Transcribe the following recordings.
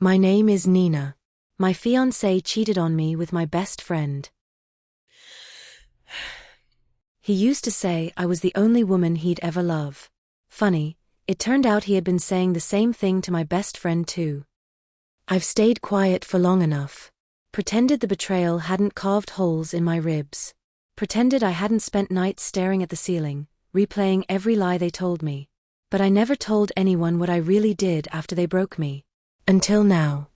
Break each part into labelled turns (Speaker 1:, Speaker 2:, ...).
Speaker 1: My name is Nina. My fiancé cheated on me with my best friend. He used to say I was the only woman he'd ever love. Funny, it turned out he had been saying the same thing to my best friend too. I've stayed quiet for long enough. Pretended the betrayal hadn't carved holes in my ribs. Pretended I hadn't spent nights staring at the ceiling, replaying every lie they told me. But I never told anyone what I really did after they broke me. Until now.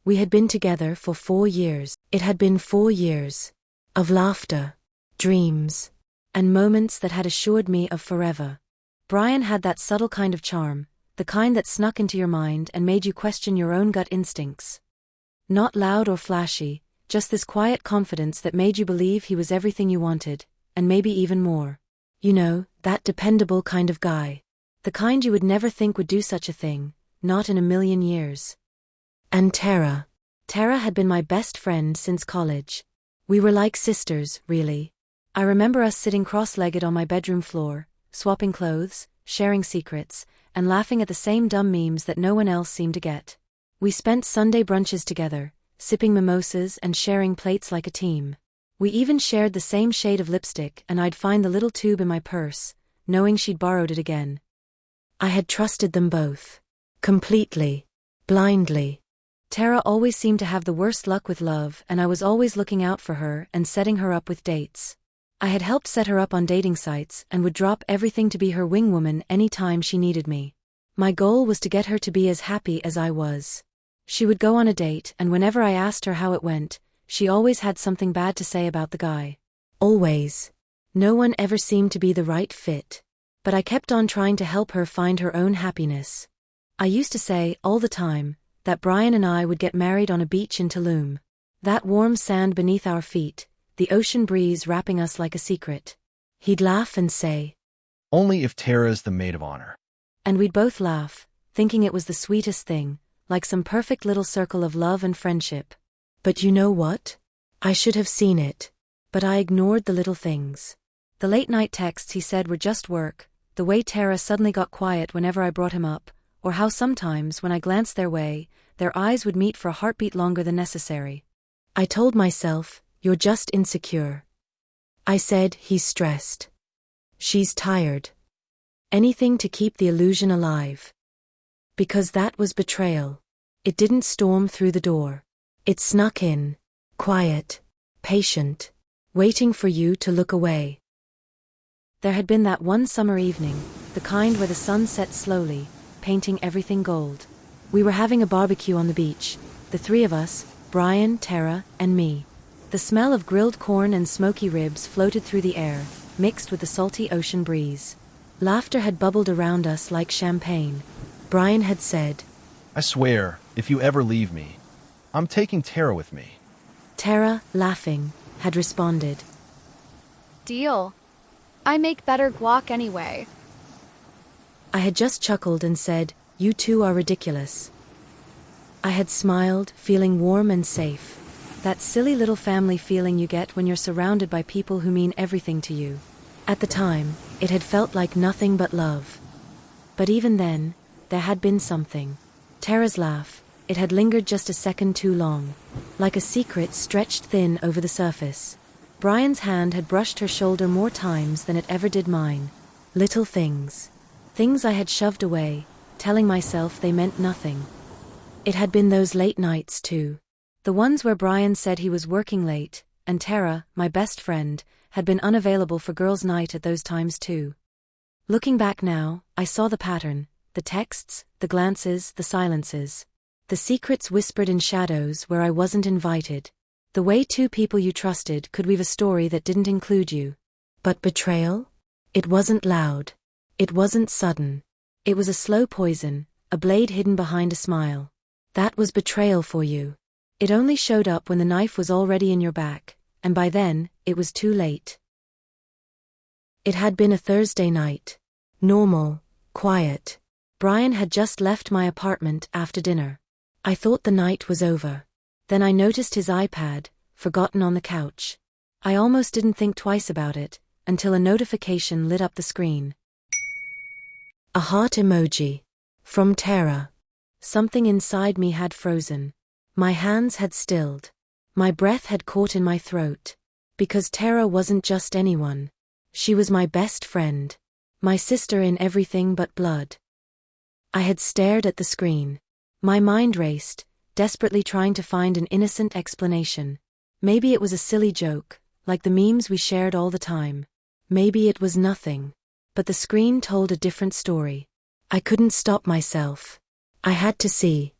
Speaker 1: We had been together for 4 years. It had been 4 years. Of laughter, dreams, and moments that had assured me of forever. Brian had that subtle kind of charm, the kind that snuck into your mind and made you question your own gut instincts. Not loud or flashy, just this quiet confidence that made you believe he was everything you wanted, and maybe even more. You know, that dependable kind of guy. The kind you would never think would do such a thing, not in a million years. And Tara. Tara had been my best friend since college. We were like sisters, really. I remember us sitting cross-legged on my bedroom floor, swapping clothes, sharing secrets, and laughing at the same dumb memes that no one else seemed to get. We spent Sunday brunches together, sipping mimosas and sharing plates like a team. We even shared the same shade of lipstick, and I'd find the little tube in my purse, knowing she'd borrowed it again. I had trusted them both. Completely. Blindly. Tara always seemed to have the worst luck with love, and I was always looking out for her and setting her up with dates. I had helped set her up on dating sites and would drop everything to be her wingwoman any time she needed me. My goal was to get her to be as happy as I was. She would go on a date, and whenever I asked her how it went, she always had something bad to say about the guy. Always. No one ever seemed to be the right fit. But I kept on trying to help her find her own happiness. I used to say, all the time, that Brian and I would get married on a beach in Tulum. That warm sand beneath our feet, the ocean breeze wrapping us like a secret. He'd laugh and say,
Speaker 2: "Only if Tara's the maid of honor."
Speaker 1: And we'd both laugh, thinking it was the sweetest thing, like some perfect little circle of love and friendship. But you know what? I should have seen it. But I ignored the little things. The late-night texts he said were just work, the way Tara suddenly got quiet whenever I brought him up, or how sometimes when I glanced their way, their eyes would meet for a heartbeat longer than necessary. I told myself, you're just insecure. I said, he's stressed. She's tired. Anything to keep the illusion alive. Because that was betrayal. It didn't storm through the door. It snuck in, quiet, patient, waiting for you to look away. There had been that one summer evening, the kind where the sun set slowly, painting everything gold. We were having a barbecue on the beach, the three of us, Brian, Tara, and me. The smell of grilled corn and smoky ribs floated through the air, mixed with the salty ocean breeze. Laughter had bubbled around us like champagne. Brian had said,
Speaker 2: "I swear, if you ever leave me, I'm taking Tara with me."
Speaker 1: Tara, laughing, had responded,
Speaker 3: "Deal. I make better guac anyway."
Speaker 1: I had just chuckled and said, "You two are ridiculous." I had smiled, feeling warm and safe. That silly little family feeling you get when you're surrounded by people who mean everything to you. At the time, it had felt like nothing but love. But even then, there had been something. Tara's laugh, it had lingered just a second too long. Like a secret stretched thin over the surface. Brian's hand had brushed her shoulder more times than it ever did mine. Little things. Things I had shoved away, telling myself they meant nothing. It had been those late nights too. The ones where Brian said he was working late, and Tara, my best friend, had been unavailable for girls' night at those times too. Looking back now, I saw the pattern, the texts, the glances, the silences. The secrets whispered in shadows where I wasn't invited. The way two people you trusted could weave a story that didn't include you. But betrayal? It wasn't loud. It wasn't sudden. It was a slow poison, a blade hidden behind a smile. That was betrayal for you. It only showed up when the knife was already in your back, and by then, it was too late. It had been a Thursday night. Normal, quiet. Brian had just left my apartment after dinner. I thought the night was over. Then I noticed his iPad, forgotten on the couch. I almost didn't think twice about it, until a notification lit up the screen. A heart emoji. From Tara. Something inside me had frozen. My hands had stilled. My breath had caught in my throat. Because Tara wasn't just anyone. She was my best friend. My sister in everything but blood. I had stared at the screen. My mind raced, desperately trying to find an innocent explanation. Maybe it was a silly joke, like the memes we shared all the time. Maybe it was nothing. But the screen told a different story. I couldn't stop myself. I had to see.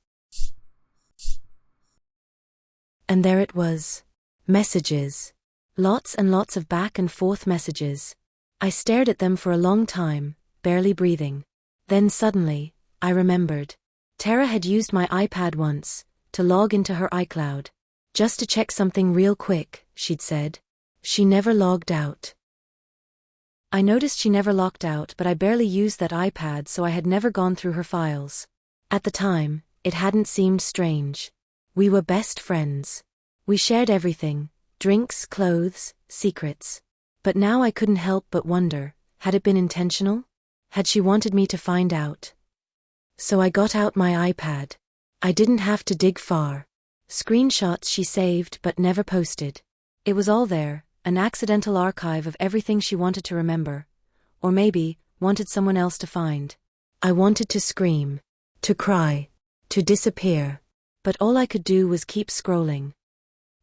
Speaker 1: And there it was. Messages. Lots and lots of back and forth messages. I stared at them for a long time, barely breathing. Then suddenly, I remembered. Tara had used my iPad once, to log into her iCloud. Just to check something real quick, she'd said. She never logged out. I noticed she never logged out, but I barely used that iPad, so I had never gone through her files. At the time, it hadn't seemed strange. We were best friends. We shared everything, drinks, clothes, secrets. But now I couldn't help but wonder, had it been intentional? Had she wanted me to find out? So I got out my iPad. I didn't have to dig far. Screenshots she saved but never posted. It was all there, an accidental archive of everything she wanted to remember. Or maybe, wanted someone else to find. I wanted to scream. To cry. To disappear. But all I could do was keep scrolling.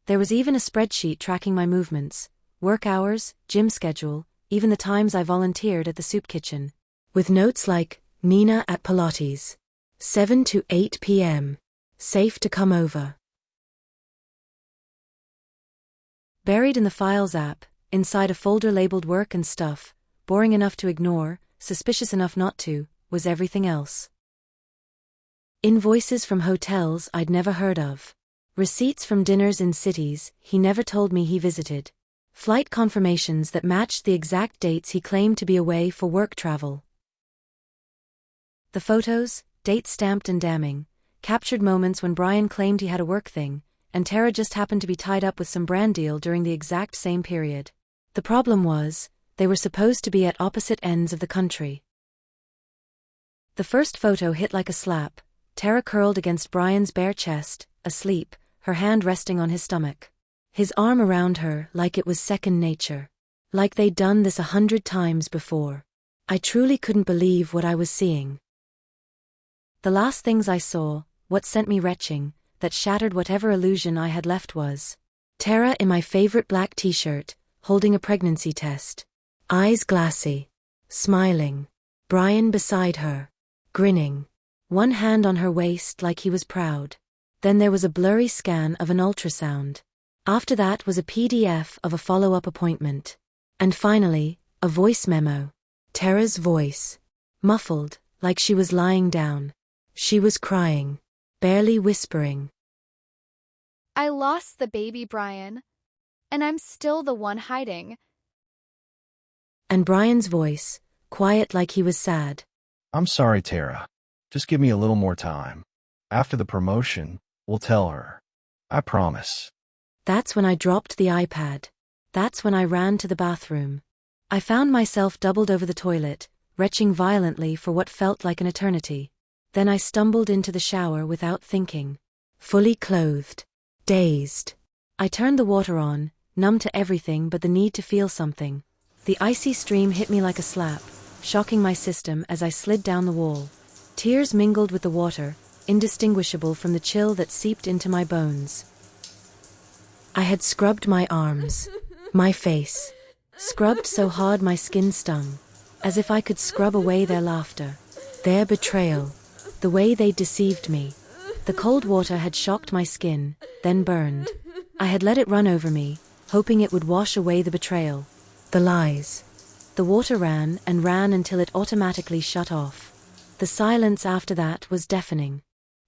Speaker 1: There was even a spreadsheet tracking my movements, work hours, gym schedule, even the times I volunteered at the soup kitchen. With notes like, Nina at Pilates. 7 to 8 p.m. Safe to come over. Buried in the Files app, inside a folder labeled Work and Stuff, boring enough to ignore, suspicious enough not to, was everything else. Invoices from hotels I'd never heard of. Receipts from dinners in cities he never told me he visited. Flight confirmations that matched the exact dates he claimed to be away for work travel. The photos, dates stamped and damning, captured moments when Brian claimed he had a work thing, and Tara just happened to be tied up with some brand deal during the exact same period. The problem was, they were supposed to be at opposite ends of the country. The first photo hit like a slap. Tara curled against Brian's bare chest, asleep, her hand resting on his stomach. His arm around her like it was second nature. Like they'd done this 100 times before. I truly couldn't believe what I was seeing. The last things I saw, what sent me retching, that shattered whatever illusion I had left was Tara in my favorite black t-shirt, holding a pregnancy test. Eyes glassy. Smiling. Brian beside her. Grinning. One hand on her waist like he was proud. Then there was a blurry scan of an ultrasound. After that was a PDF of a follow-up appointment. And finally, a voice memo. Tara's voice. Muffled, like she was lying down. She was crying. Barely whispering.
Speaker 3: I lost the baby, Brian. And I'm still the one hiding.
Speaker 1: And Brian's voice, quiet like he was sad.
Speaker 2: I'm sorry, Tara. Just give me a little more time. After the promotion, we'll tell her. I promise.
Speaker 1: That's when I dropped the iPad. That's when I ran to the bathroom. I found myself doubled over the toilet, retching violently for what felt like an eternity. Then I stumbled into the shower without thinking. Fully clothed. Dazed. I turned the water on, numb to everything but the need to feel something. The icy stream hit me like a slap, shocking my system as I slid down the wall. Tears mingled with the water, indistinguishable from the chill that seeped into my bones. I had scrubbed my arms. My face. Scrubbed so hard my skin stung. As if I could scrub away their laughter. Their betrayal. The way they deceived me. The cold water had shocked my skin, then burned. I had let it run over me, hoping it would wash away the betrayal. The lies. The water ran and ran until it automatically shut off. The silence after that was deafening.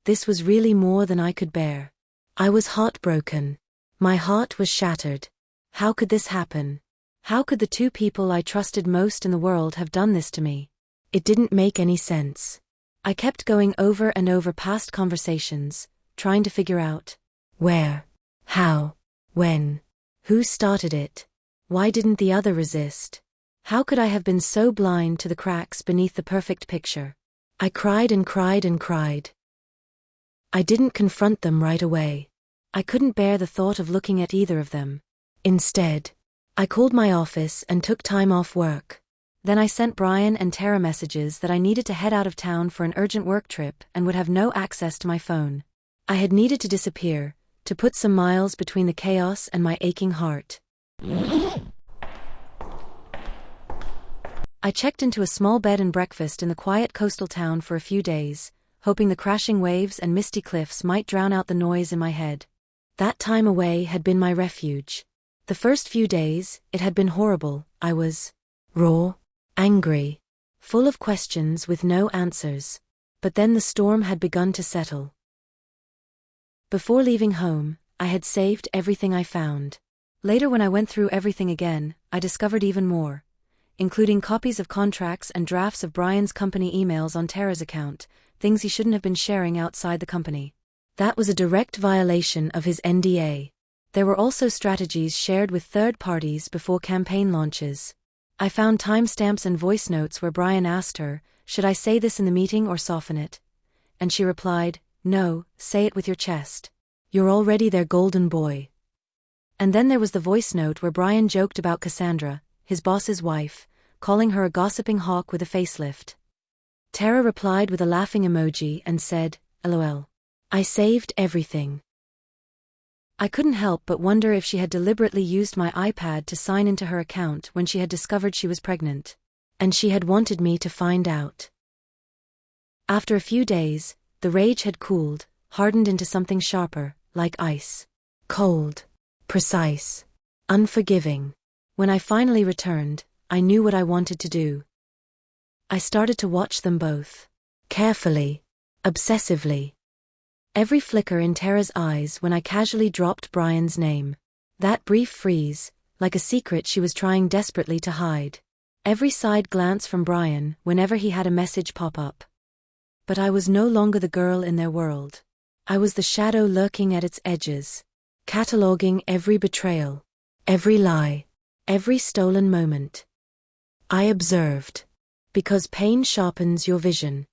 Speaker 1: This was really more than I could bear. I was heartbroken. My heart was shattered. How could this happen? How could the two people I trusted most in the world have done this to me? It didn't make any sense. I kept going over and over past conversations, trying to figure out where, how, when, who started it. Why didn't the other resist? How could I have been so blind to the cracks beneath the perfect picture? I cried and cried and cried. I didn't confront them right away. I couldn't bear the thought of looking at either of them. Instead, I called my office and took time off work. Then I sent Brian and Tara messages that I needed to head out of town for an urgent work trip and would have no access to my phone. I had needed to disappear, to put some miles between the chaos and my aching heart. I checked into a small bed and breakfast in the quiet coastal town for a few days, hoping the crashing waves and misty cliffs might drown out the noise in my head. That time away had been my refuge. The first few days, it had been horrible. I was raw, angry, full of questions with no answers. But then the storm had begun to settle. Before leaving home, I had saved everything I found. Later, when I went through everything again, I discovered even more, including copies of contracts and drafts of Brian's company emails on Tara's account, things he shouldn't have been sharing outside the company. That was a direct violation of his NDA. There were also strategies shared with third parties before campaign launches. I found timestamps and voice notes where Brian asked her, "Should I say this in the meeting or soften it?" And she replied, "No, say it with your chest. You're already their golden boy." And then there was the voice note where Brian joked about Cassandra, his boss's wife, calling her a gossiping hawk with a facelift. Tara replied with a laughing emoji and said, "LOL. I saved everything." I couldn't help but wonder if she had deliberately used my iPad to sign into her account when she had discovered she was pregnant. And she had wanted me to find out. After a few days, the rage had cooled, hardened into something sharper, like ice. Cold, precise, unforgiving. When I finally returned, I knew what I wanted to do. I started to watch them both. Carefully, obsessively. Every flicker in Tara's eyes when I casually dropped Brian's name. That brief freeze, like a secret she was trying desperately to hide. Every side glance from Brian whenever he had a message pop up. But I was no longer the girl in their world. I was the shadow lurking at its edges, cataloging every betrayal, every lie, every stolen moment. I observed. Because pain sharpens your vision.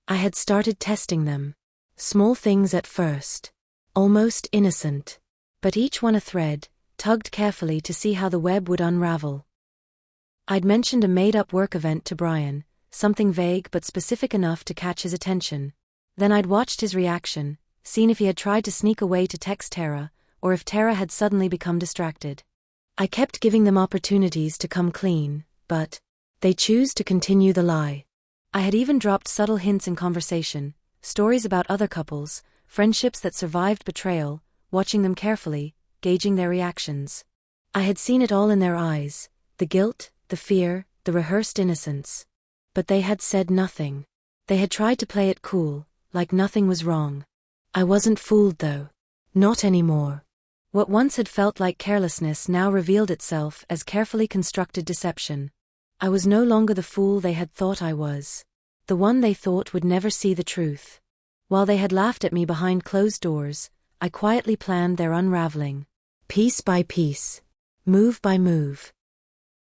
Speaker 1: I had started testing them. Small things at first. Almost innocent. But each one a thread, tugged carefully to see how the web would unravel. I'd mentioned a made-up work event to Brian, something vague but specific enough to catch his attention. Then I'd watched his reaction, seen if he had tried to sneak away to text Tara, or if Tara had suddenly become distracted. I kept giving them opportunities to come clean, but they chose to continue the lie. I had even dropped subtle hints in conversation, stories about other couples, friendships that survived betrayal, watching them carefully, gauging their reactions. I had seen it all in their eyes, the guilt, the fear, the rehearsed innocence. But they had said nothing. They had tried to play it cool, like nothing was wrong. I wasn't fooled though. Not anymore. What once had felt like carelessness now revealed itself as carefully constructed deception. I was no longer the fool they had thought I was. The one they thought would never see the truth. While they had laughed at me behind closed doors, I quietly planned their unraveling. Piece by piece. Move by move.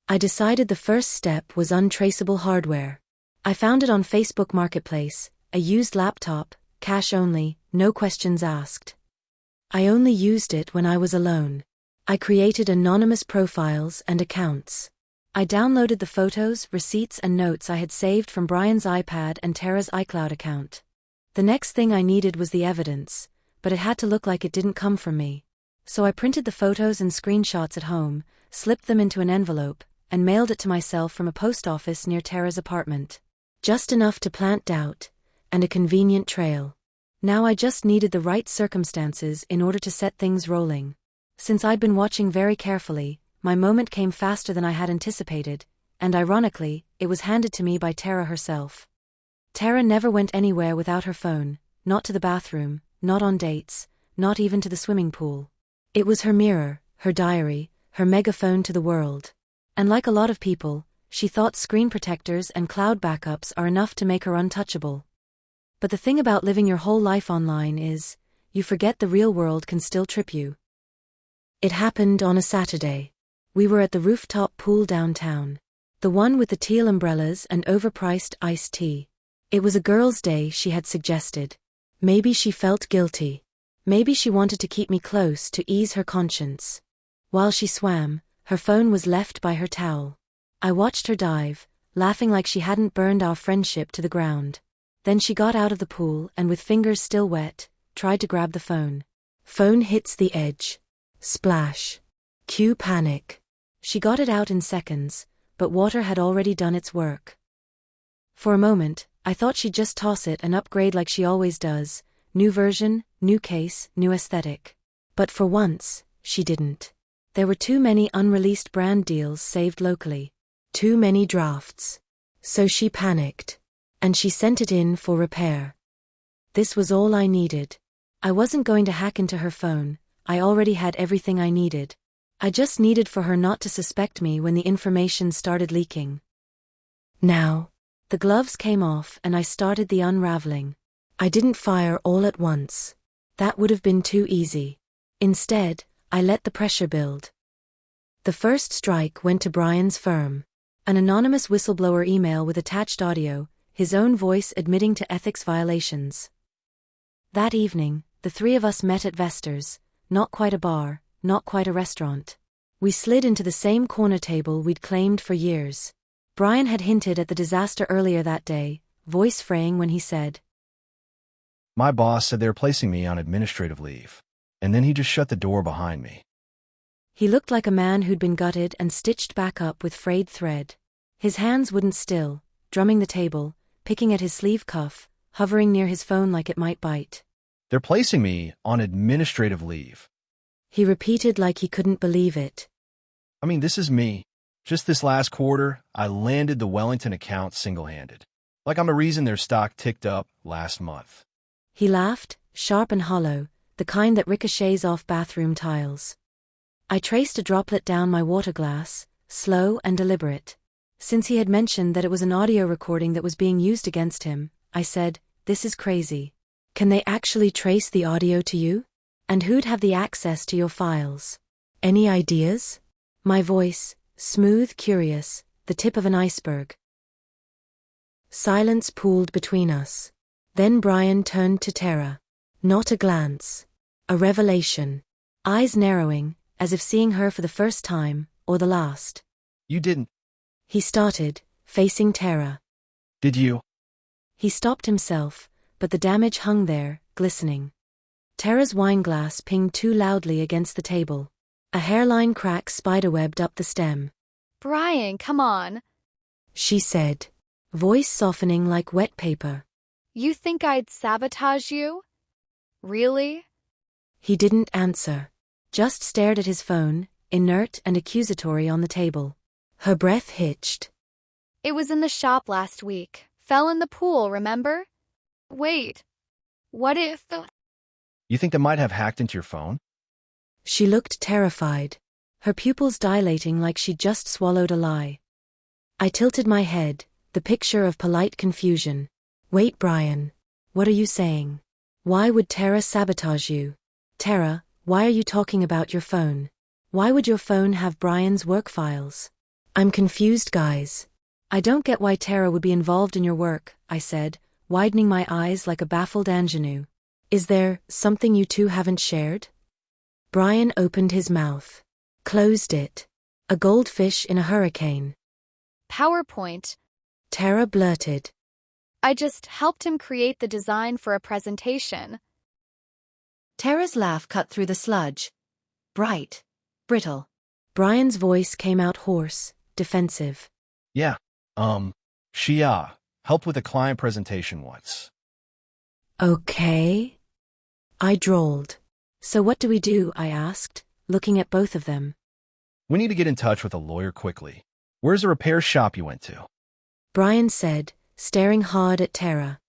Speaker 1: I decided the first step was untraceable hardware. I found it on Facebook Marketplace, a used laptop, cash only, no questions asked. I only used it when I was alone. I created anonymous profiles and accounts. I downloaded the photos, receipts and notes I had saved from Brian's iPad and Tara's iCloud account. The next thing I needed was the evidence, but it had to look like it didn't come from me. So I printed the photos and screenshots at home, slipped them into an envelope, and mailed it to myself from a post office near Tara's apartment. Just enough to plant doubt, and a convenient trail. Now I just needed the right circumstances in order to set things rolling. Since I'd been watching very carefully, my moment came faster than I had anticipated, and ironically, it was handed to me by Tara herself. Tara never went anywhere without her phone, not to the bathroom, not on dates, not even to the swimming pool. It was her mirror, her diary, her megaphone to the world. And like a lot of people, she thought screen protectors and cloud backups are enough to make her untouchable. But the thing about living your whole life online is, you forget the real world can still trip you. It happened on a Saturday. We were at the rooftop pool downtown. The one with the teal umbrellas and overpriced iced tea. It was a girls' day she had suggested. Maybe she felt guilty. Maybe she wanted to keep me close to ease her conscience. While she swam, her phone was left by her towel. I watched her dive, laughing like she hadn't burned our friendship to the ground. Then she got out of the pool and with fingers still wet, tried to grab the phone. Phone hits the edge. Splash. Cue panic. She got it out in seconds, but water had already done its work. For a moment, I thought she'd just toss it and upgrade like she always does. New version, new case, new aesthetic. But for once, she didn't. There were too many unreleased brand deals saved locally. Too many drafts. So she panicked. And she sent it in for repair. This was all I needed. I wasn't going to hack into her phone. I already had everything I needed. I just needed for her not to suspect me when the information started leaking. Now, the gloves came off and I started the unraveling. I didn't fire all at once. That would have been too easy. Instead, I let the pressure build. The first strike went to Brian's firm. An anonymous whistleblower email with attached audio, his own voice admitting to ethics violations. That evening, the three of us met at Vester's, not quite a bar, not quite a restaurant. We slid into the same corner table we'd claimed for years. Brian had hinted at the disaster earlier that day, voice fraying when he said,
Speaker 2: My boss said they're placing me on administrative leave. And then he just shut the door behind me.
Speaker 1: He looked like a man who'd been gutted and stitched back up with frayed thread. His hands wouldn't still, drumming the table, picking at his sleeve cuff, hovering near his phone like it might bite.
Speaker 2: They're placing me on administrative leave.
Speaker 1: He repeated like he couldn't believe it.
Speaker 2: I mean, this is me. Just this last quarter, I landed the Wellington account single-handed. Like I'm the reason their stock ticked up last month.
Speaker 1: He laughed, sharp and hollow, the kind that ricochets off bathroom tiles. I traced a droplet down my water glass, slow and deliberate. Since he had mentioned that it was an audio recording that was being used against him, I said, "This is crazy. Can they actually trace the audio to you? And who'd have the access to your files? Any ideas?" My voice, smooth, curious, the tip of an iceberg. Silence pooled between us. Then Brian turned to Tara. Not a glance. A revelation. Eyes narrowing, as if seeing her for the first time, or the last.
Speaker 2: You didn't.
Speaker 1: He started, facing Tara.
Speaker 2: Did you?
Speaker 1: He stopped himself, but the damage hung there, glistening. Tara's wineglass pinged too loudly against the table. A hairline crack spiderwebbed up the stem.
Speaker 3: Brian, come on.
Speaker 1: She said, voice softening like wet paper.
Speaker 3: You think I'd sabotage you? Really?
Speaker 1: He didn't answer. Just stared at his phone, inert and accusatory on the table. Her breath hitched.
Speaker 3: It was in the shop last week. Fell in the pool, remember? Wait. What if...
Speaker 2: You think they might have hacked into your phone?
Speaker 1: She looked terrified, her pupils dilating like she'd just swallowed a lie. I tilted my head, the picture of polite confusion. Wait, Brian. What are you saying? Why would Tara sabotage you? Tara, why are you talking about your phone? Why would your phone have Brian's work files? I'm confused, guys. I don't get why Tara would be involved in your work, I said, widening my eyes like a baffled ingenue. Is there something you two haven't shared? Brian opened his mouth. Closed it. A goldfish in a hurricane.
Speaker 3: PowerPoint.
Speaker 1: Tara blurted.
Speaker 3: I just helped him create the design for a presentation.
Speaker 4: Tara's laugh cut through the sludge. Bright. Brittle.
Speaker 1: Brian's voice came out hoarse, defensive.
Speaker 2: Yeah, she, helped with a client presentation once.
Speaker 1: Okay. I drawled. So what do we do? I asked, looking at both of them.
Speaker 2: We need to get in touch with a lawyer quickly. Where's the repair shop you went to?
Speaker 1: Brian said, staring hard at Tara.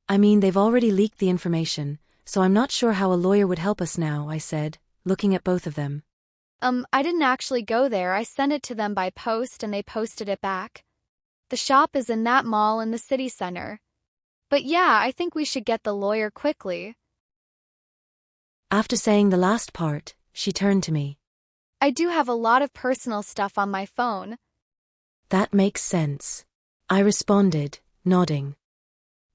Speaker 1: I mean, they've already leaked the information, so I'm not sure how a lawyer would help us now, I said, looking at both of them.
Speaker 3: I didn't actually go there. I sent it to them by post and they posted it back. The shop is in that mall in the city center. But yeah, I think we should get the lawyer quickly.
Speaker 1: After saying the last part, she turned to me.
Speaker 3: I do have a lot of personal stuff on my phone.
Speaker 1: That makes sense. I responded, nodding.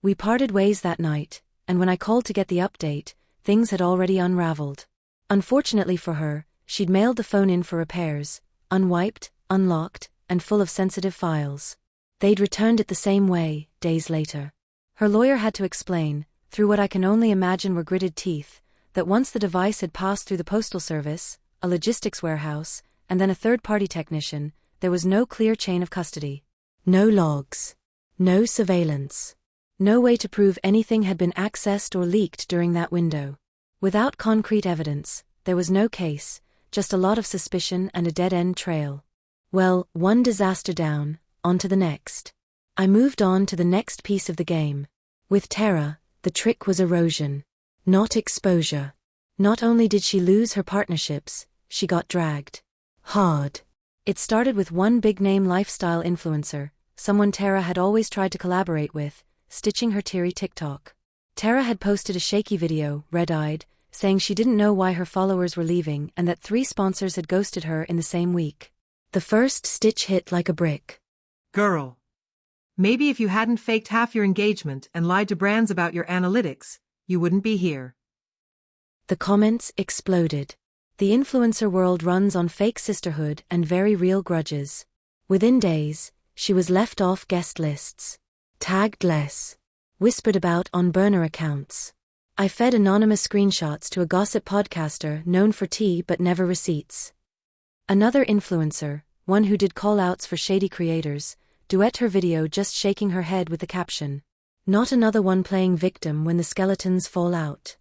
Speaker 1: We parted ways that night, and when I called to get the update, things had already unraveled. Unfortunately for her, she'd mailed the phone in for repairs, unwiped, unlocked, and full of sensitive files. They'd returned it the same way, days later. Her lawyer had to explain, through what I can only imagine were gritted teeth, that once the device had passed through the postal service, a logistics warehouse, and then a third-party technician, there was no clear chain of custody. No logs. No surveillance. No way to prove anything had been accessed or leaked during that window. Without concrete evidence, there was no case, just a lot of suspicion and a dead-end trail. Well, one disaster down, on to the next. I moved on to the next piece of the game. With Tara, the trick was erosion, not exposure. Not only did she lose her partnerships, she got dragged hard. It started with one big-name lifestyle influencer, someone Tara had always tried to collaborate with, stitching her teary TikTok. Tara had posted a shaky video, red-eyed, saying she didn't know why her followers were leaving and that 3 sponsors had ghosted her in the same week. The first stitch hit like a brick.
Speaker 5: Girl. Maybe if you hadn't faked half your engagement and lied to brands about your analytics, you wouldn't be here.
Speaker 1: The comments exploded. The influencer world runs on fake sisterhood and very real grudges. Within days, she was left off guest lists. Tagged less. Whispered about on burner accounts. I fed anonymous screenshots to a gossip podcaster known for tea but never receipts. Another influencer, one who did call-outs for shady creators, duet her video just shaking her head with the caption, "Not another one playing victim when the skeletons fall out."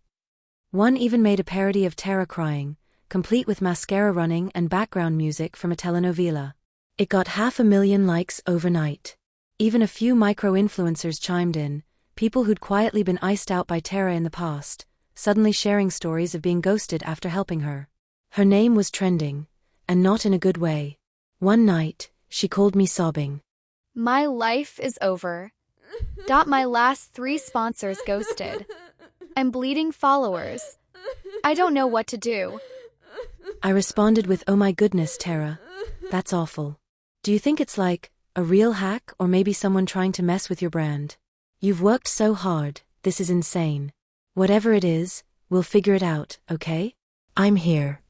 Speaker 1: One even made a parody of Tara crying, complete with mascara running and background music from a telenovela. It got 500,000 likes overnight. Even a few micro-influencers chimed in, people who'd quietly been iced out by Tara in the past, suddenly sharing stories of being ghosted after helping her. Her name was trending, and not in a good way. One night, she called me sobbing.
Speaker 3: My life is over. My last 3 sponsors ghosted. I'm bleeding followers. I don't know what to do.
Speaker 1: I responded with, "Oh my goodness, Tara. That's awful. Do you think it's like a real hack or maybe someone trying to mess with your brand? You've worked so hard, this is insane. Whatever it is, we'll figure it out, okay? I'm here."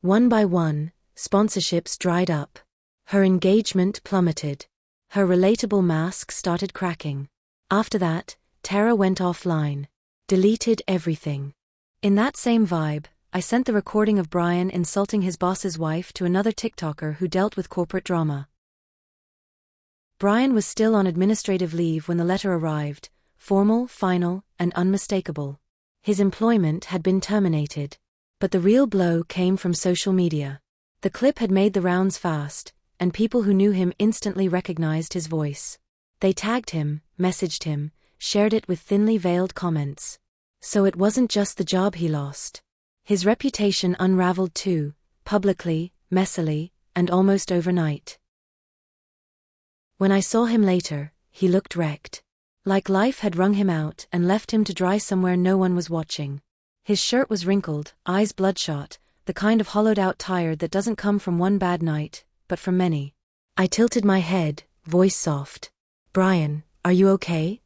Speaker 1: One by one, sponsorships dried up. Her engagement plummeted. Her relatable mask started cracking. After that, Tara went offline. Deleted everything. In that same vibe, I sent the recording of Brian insulting his boss's wife to another TikToker who dealt with corporate drama. Brian was still on administrative leave when the letter arrived, formal, final, and unmistakable. His employment had been terminated. But the real blow came from social media. The clip had made the rounds fast, and people who knew him instantly recognized his voice. They tagged him, messaged him, shared it with thinly veiled comments. So it wasn't just the job he lost. His reputation unraveled too, publicly, messily, and almost overnight. When I saw him later, he looked wrecked. Like life had wrung him out and left him to dry somewhere no one was watching. His shirt was wrinkled, eyes bloodshot, the kind of hollowed-out tired that doesn't come from one bad night, but from many. I tilted my head, voice soft. "Brian, are you okay?"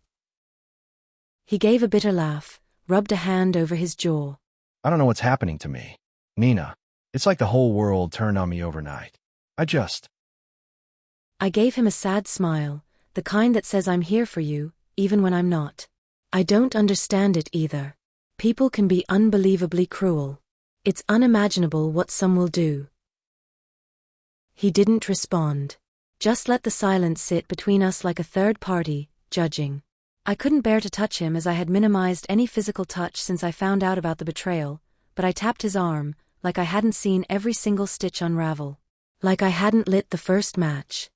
Speaker 1: He gave a bitter laugh, rubbed a hand over his jaw.
Speaker 2: I don't know what's happening to me. Nina, it's like the whole world turned on me overnight.
Speaker 1: I gave him a sad smile, the kind that says I'm here for you, even when I'm not. I don't understand it either. People can be unbelievably cruel. It's unimaginable what some will do. He didn't respond. Just let the silence sit between us like a third party, judging. I couldn't bear to touch him as I had minimized any physical touch since I found out about the betrayal, but I tapped his arm, like I hadn't seen every single stitch unravel. Like I hadn't lit the first match.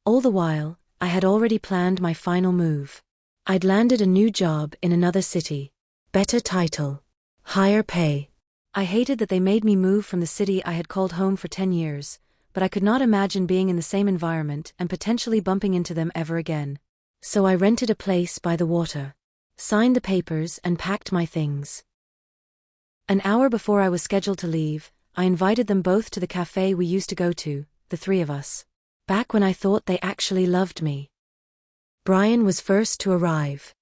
Speaker 1: All the while, I had already planned my final move. I'd landed a new job in another city. Better title. Higher pay. I hated that they made me move from the city I had called home for 10 years, but I could not imagine being in the same environment and potentially bumping into them ever again. So I rented a place by the water, signed the papers and packed my things. An hour before I was scheduled to leave, I invited them both to the cafe we used to go to, the 3 of us. Back when I thought they actually loved me. Brian was first to arrive.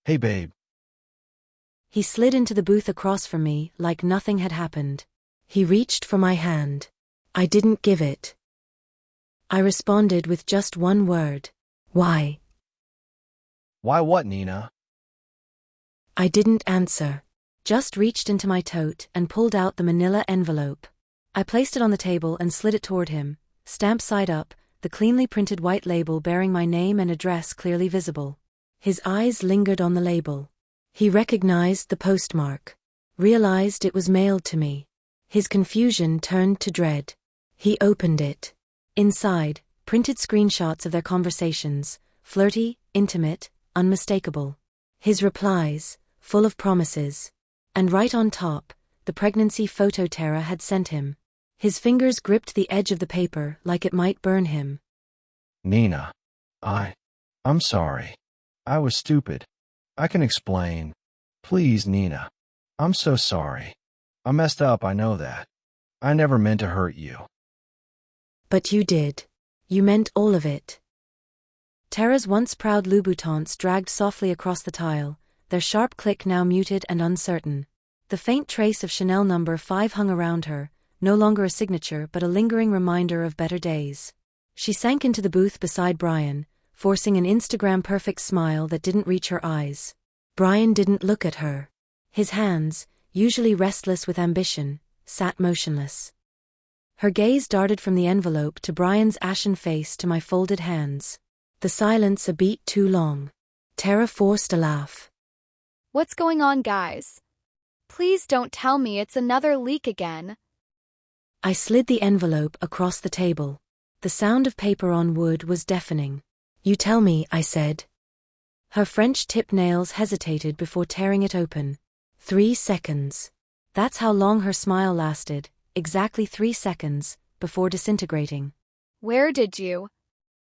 Speaker 2: Hey babe.
Speaker 1: He slid into the booth across from me like nothing had happened. He reached for my hand. I didn't give it. I responded with just one word. Why?
Speaker 2: Why what, Nina?
Speaker 1: I didn't answer. Just reached into my tote and pulled out the manila envelope. I placed it on the table and slid it toward him, stamp side up, the cleanly printed white label bearing my name and address clearly visible. His eyes lingered on the label. He recognized the postmark. Realized it was mailed to me. His confusion turned to dread. He opened it. Inside, printed screenshots of their conversations, flirty, intimate, unmistakable. His replies, full of promises. And right on top, the pregnancy photo Tara had sent him. His fingers gripped the edge of the paper like it might burn him.
Speaker 2: Nina. I'm sorry. I was stupid. I can explain. Please, Nina. I'm so sorry. I messed up, I know that. I never meant to hurt you.
Speaker 1: But you did. You meant all of it. Tara's once proud Louboutins dragged softly across the tile, their sharp click now muted and uncertain. The faint trace of Chanel number 5 hung around her, no longer a signature but a lingering reminder of better days. She sank into the booth beside Brian, forcing an Instagram-perfect smile that didn't reach her eyes. Brian didn't look at her. His hands, usually restless with ambition, sat motionless. Her gaze darted from the envelope to Brian's ashen face to my folded hands. The silence a beat too long. Tara forced a laugh.
Speaker 3: What's going on, guys? Please don't tell me it's another leak again.
Speaker 1: I slid the envelope across the table. The sound of paper on wood was deafening. You tell me, I said. Her French tip nails hesitated before tearing it open. 3 seconds. That's how long her smile lasted, exactly 3 seconds, before disintegrating.
Speaker 3: Where did you?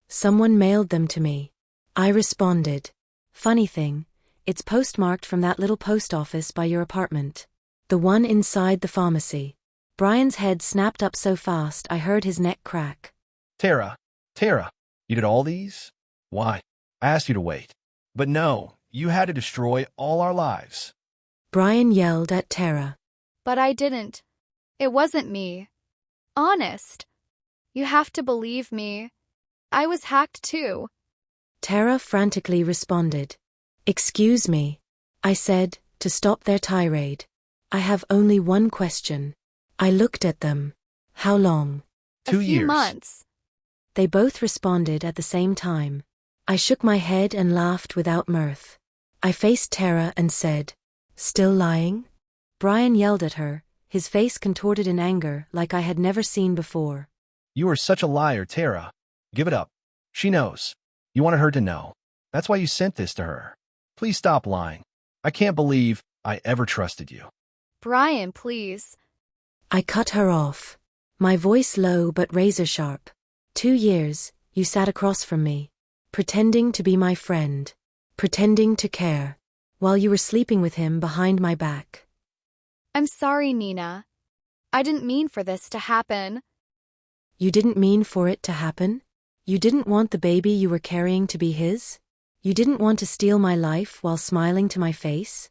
Speaker 1: Someone mailed them to me. I responded. Funny thing, it's postmarked from that little post office by your apartment. The one inside the pharmacy. Brian's head snapped up so fast I heard his neck crack.
Speaker 2: Tara, you did all these? Why? I asked you to wait. But no, you had to destroy all our lives.
Speaker 1: Brian yelled at Tara.
Speaker 3: But I didn't. It wasn't me. Honest. You have to believe me. I was hacked too.
Speaker 1: Tara frantically responded. Excuse me, I said, to stop their tirade. I have only one question. I looked at them. How long?
Speaker 2: 2 years.
Speaker 3: A few months.
Speaker 1: They both responded at the same time. I shook my head and laughed without mirth. I faced Tara and said, Still lying? Brian yelled at her, his face contorted in anger like I had never seen before.
Speaker 2: You are such a liar, Tara. Give it up. She knows. You wanted her to know. That's why you sent this to her. Please stop lying. I can't believe I ever trusted you.
Speaker 3: Brian, please.
Speaker 1: I cut her off. My voice low but razor sharp. 2 years, you sat across from me. Pretending to be my friend. Pretending to care. While you were sleeping with him behind my back.
Speaker 3: I'm sorry, Nina. I didn't mean for this to happen.
Speaker 1: You didn't mean for it to happen? You didn't want the baby you were carrying to be his? You didn't want to steal my life while smiling to my face?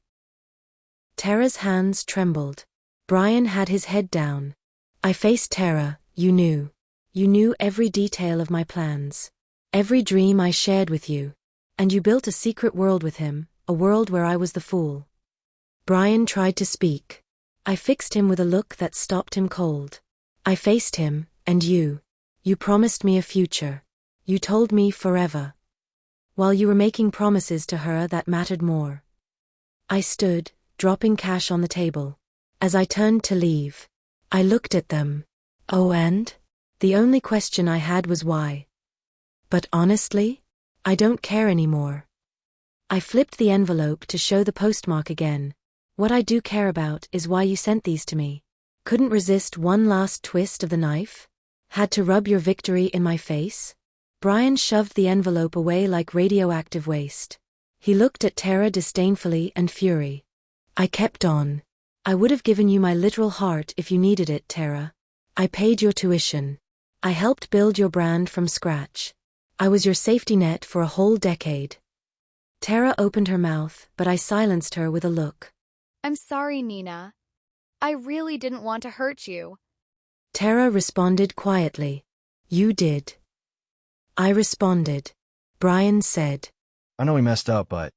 Speaker 1: Tara's hands trembled. Brian had his head down. I faced Tara. You knew. You knew every detail of my plans. Every dream I shared with you. And you built a secret world with him, a world where I was the fool. Brian tried to speak. I fixed him with a look that stopped him cold. I faced him, and you. You promised me a future. You told me forever. While you were making promises to her that mattered more. I stood, dropping cash on the table. As I turned to leave, I looked at them. Oh, and? The only question I had was why. But honestly, I don't care anymore. I flipped the envelope to show the postmark again. What I do care about is why you sent these to me. Couldn't resist one last twist of the knife? Had to rub your victory in my face? Brian shoved the envelope away like radioactive waste. He looked at Tara disdainfully and fury. I kept on. I would have given you my literal heart if you needed it, Tara. I paid your tuition. I helped build your brand from scratch. I was your safety net for a whole decade. Tara opened her mouth, but I silenced her with a look.
Speaker 3: I'm sorry, Nina. I really didn't want to hurt you.
Speaker 1: Tara responded quietly. You did. I responded. Brian said.
Speaker 2: I know we messed up, but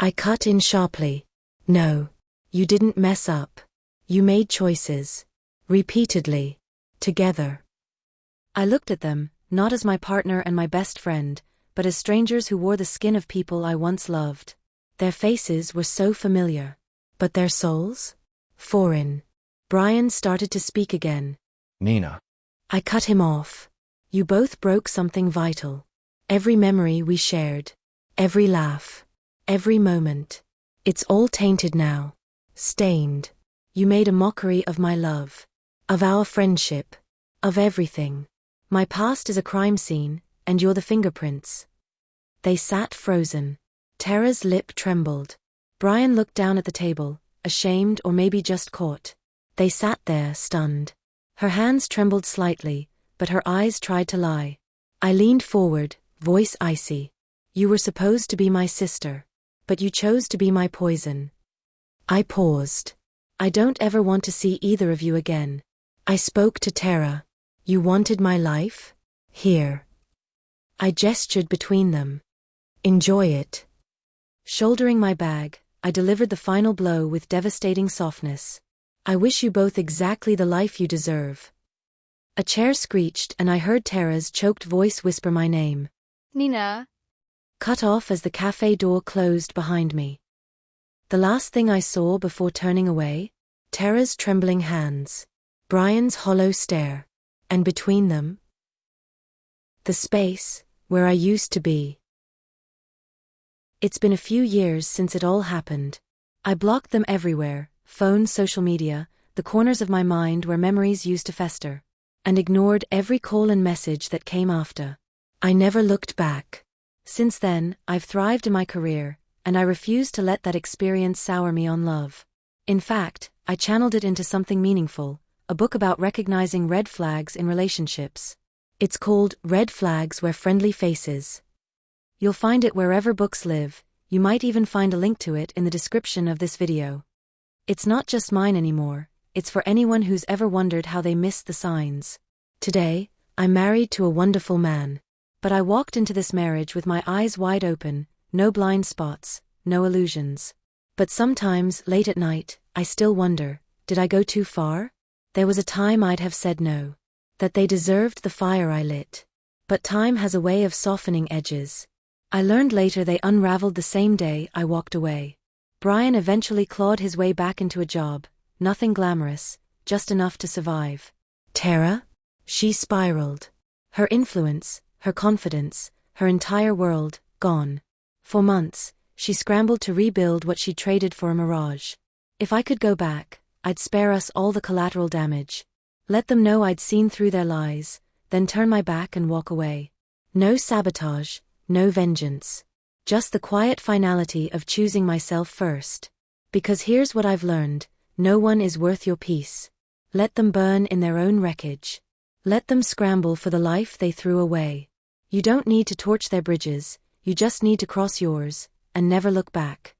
Speaker 1: I cut in sharply. No. You didn't mess up. You made choices. Repeatedly. Together. I looked at them, not as my partner and my best friend, but as strangers who wore the skin of people I once loved. Their faces were so familiar. But their souls? Foreign. Brian started to speak again.
Speaker 2: Nina.
Speaker 1: I cut him off. You both broke something vital. Every memory we shared. Every laugh. Every moment. It's all tainted now. Stained. You made a mockery of my love. Of our friendship. Of everything. My past is a crime scene, and you're the fingerprints. They sat frozen. Tara's lip trembled. Brian looked down at the table, ashamed or maybe just caught. They sat there, stunned. Her hands trembled slightly, but her eyes tried to lie. I leaned forward, voice icy. You were supposed to be my sister. But you chose to be my poison. I paused. I don't ever want to see either of you again. I spoke to Tara. You wanted my life? Here. I gestured between them. Enjoy it. Shouldering my bag, I delivered the final blow with devastating softness. I wish you both exactly the life you deserve. A chair screeched and I heard Tara's choked voice whisper my name.
Speaker 3: Nina.
Speaker 1: Cut off as the cafe door closed behind me. The last thing I saw before turning away? Tara's trembling hands. Brian's hollow stare. And between them? The space, where I used to be. It's been a few years since it all happened. I blocked them everywhere, phone, social media, the corners of my mind where memories used to fester. And ignored every call and message that came after. I never looked back. Since then, I've thrived in my career, and I refuse to let that experience sour me on love. In fact, I channeled it into something meaningful, a book about recognizing red flags in relationships. It's called Red Flags Where Friendly Faces. You'll find it wherever books live. You might even find a link to it in the description of this video. It's not just mine anymore, it's for anyone who's ever wondered how they missed the signs. Today, I'm married to a wonderful man. But I walked into this marriage with my eyes wide open, no blind spots, no illusions. But sometimes, late at night, I still wonder, did I go too far? There was a time I'd have said no. That they deserved the fire I lit. But time has a way of softening edges. I learned later they unraveled the same day I walked away. Brian eventually clawed his way back into a job, nothing glamorous, just enough to survive. Tara? She spiraled. Her influence, her confidence, her entire world, gone. For months, she scrambled to rebuild what she traded for a mirage. If I could go back, I'd spare us all the collateral damage. Let them know I'd seen through their lies, then turn my back and walk away. No sabotage, no vengeance. Just the quiet finality of choosing myself first. Because here's what I've learned, no one is worth your peace. Let them burn in their own wreckage. Let them scramble for the life they threw away. You don't need to torch their bridges, you just need to cross yours, and never look back.